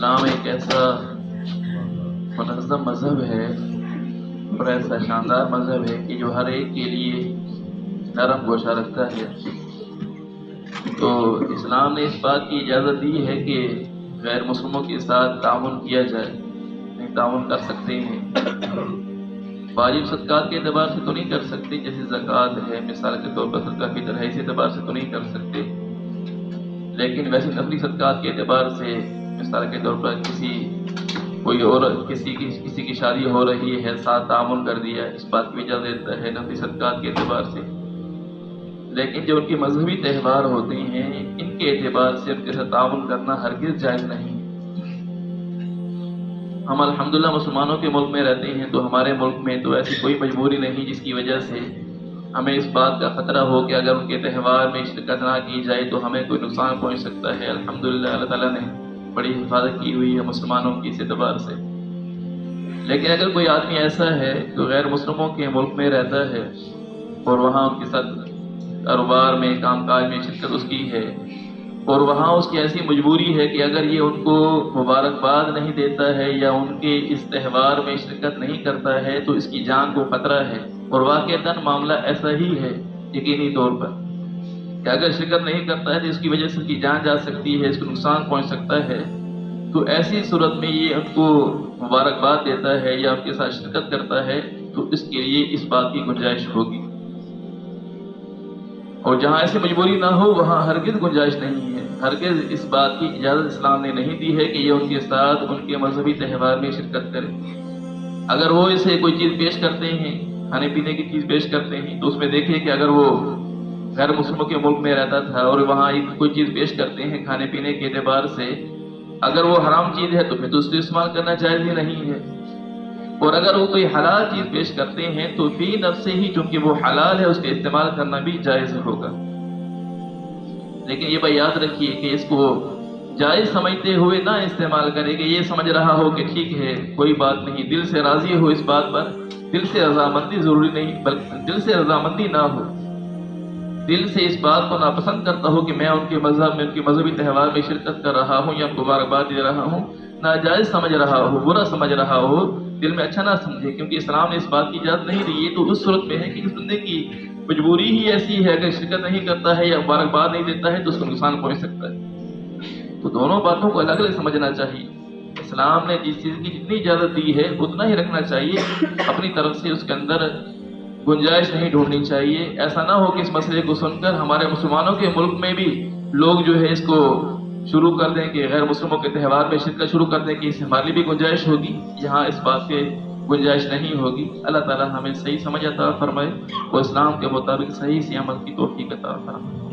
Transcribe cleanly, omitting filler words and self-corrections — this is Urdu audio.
اسلام ایک ایسا منظم مذہب ہے اور ایسا شاندار مذہب ہے کہ جو ہر ایک کے لیے نرم گوشہ رکھتا ہے۔ تو اسلام نے اس بات کی اجازت دی ہے کہ غیر مسلموں کے ساتھ تعاون کیا جائے، نہیں تعاون کر سکتے ہیں۔ واجب صدقات کے اعتبار سے تو نہیں کر سکتے، جیسے زکوٰۃ ہے مثال کے طور پر، صدقہ فطر ہے، اس اعتبار سے تو نہیں کر سکتے، لیکن ویسے نفلی صدقات کے اعتبار سے مثال کے طور پر کوئی اور کسی کی شادی ہو رہی ہے، ساتھ تعاون کر دیا، اس بات کی اجازت دیتا ہے نفلی صدقات کے اعتبار سے۔ لیکن جو ان کے مذہبی تہوار ہوتے ہیں ان کے اعتبار سے ان کے ساتھ تعاون کرنا ہرگز جائز نہیں۔ ہم الحمدللہ مسلمانوں کے ملک میں رہتے ہیں، تو ہمارے ملک میں تو ایسی کوئی مجبوری نہیں جس کی وجہ سے ہمیں اس بات کا خطرہ ہو کہ اگر ان کے تہوار میں شرکت نہ کی جائے تو ہمیں کوئی نقصان پہنچ سکتا ہے۔ الحمدللہ اللہ تعالیٰ نے بڑی حفاظت کی ہوئی ہے مسلمانوں کی اس اعتبار سے۔ لیکن اگر کوئی آدمی ایسا ہے جو غیر مسلموں کے ملک میں رہتا ہے اور وہاں ان کے ساتھ کاروبار میں کام کاج میں شرکت اس کی ہے، اور وہاں اس کی ایسی مجبوری ہے کہ اگر یہ ان کو مبارکباد نہیں دیتا ہے یا ان کے اس تہوار میں شرکت نہیں کرتا ہے تو اس کی جان کو خطرہ ہے، اور واقعتاً معاملہ ایسا ہی ہے یقینی طور پر کہ اگر شرکت نہیں کرتا ہے تو اس کی وجہ سے اس کی جان جا سکتی ہے، اس کو نقصان پہنچ سکتا ہے۔ تو ایسی صورت میں یہ ان کو مبارکباد دیتا ہے یا ان کے ساتھ شرکت کرتا ہے تو اس کے لیے اس بات کی گنجائش ہوگی، اور جہاں ایسی مجبوری نہ ہو وہاں ہرگز گنجائش نہیں ہے۔ ہرگز اس بات کی اجازت اسلام نے نہیں دی ہے کہ یہ ان کے ساتھ ان کے مذہبی تہوار میں شرکت کرے۔ اگر وہ اسے کوئی چیز پیش کرتے ہیں، کھانے پینے کی چیز پیش کرتے ہیں، تو اس میں دیکھیں کہ اگر وہ غیر مسلموں کے ملک میں رہتا تھا اور وہاں کوئی چیز پیش کرتے ہیں کھانے پینے کے اعتبار سے، اگر وہ حرام چیز ہے تو پھر تو اس کو استعمال کرنا جائز ہی نہیں ہے، اور اگر وہ کوئی حلال چیز پیش کرتے ہیں تو فی نفسے ہی چونکہ وہ حلال ہے اس کا استعمال کرنا بھی جائز ہوگا۔ لیکن یہ بات یاد رکھیے کہ اس کو جائز سمجھتے ہوئے نہ استعمال کرے کہ یہ سمجھ رہا ہو کہ ٹھیک ہے کوئی بات نہیں، دل سے راضی ہو اس بات پر، دل سے رضامندی ضروری نہیں، بلکہ دل سے رضامندی نہ ہو، دل سے اس بات کو ناپسند کرتا ہو کہ میں ان کے مذہب میں ان کے مذہبی تہوار میں شرکت کر رہا ہوں یا مبارکباد دے رہا ہوں، ناجائز سمجھ رہا ہو، برا سمجھ رہا ہو، دل میں اچھا نہ سمجھے، کیونکہ اسلام نے اس بات کی اجازت نہیں دی ہے۔ تو اس صورت میں ہے کہ اس بندے کی مجبوری ہی ایسی ہے، اگر شرکت نہیں کرتا ہے یا مبارکباد نہیں دیتا ہے تو اس کو نقصان پہنچ سکتا ہے۔ تو دونوں باتوں کو الگ الگ سمجھنا چاہیے۔ اسلام نے جس چیز کی جتنی اجازت دی ہے اتنا ہی رکھنا چاہیے، اپنی طرف سے اس کے اندر گنجائش نہیں ڈھونڈنی چاہیے۔ ایسا نہ ہو کہ اس مسئلے کو سن کر ہمارے مسلمانوں کے ملک میں بھی لوگ جو ہے اس کو شروع کر دیں کہ غیر مسلموں کے تہوار میں شرکت شروع کر دیں کہ اس سے ہماری بھی گنجائش ہوگی، یہاں اس بات کے گنجائش نہیں ہوگی۔ اللہ تعالیٰ ہمیں صحیح سمجھ عطا فرمائے اور اسلام کے مطابق صحیح سے عمل کی توفیق عطا فرمائے۔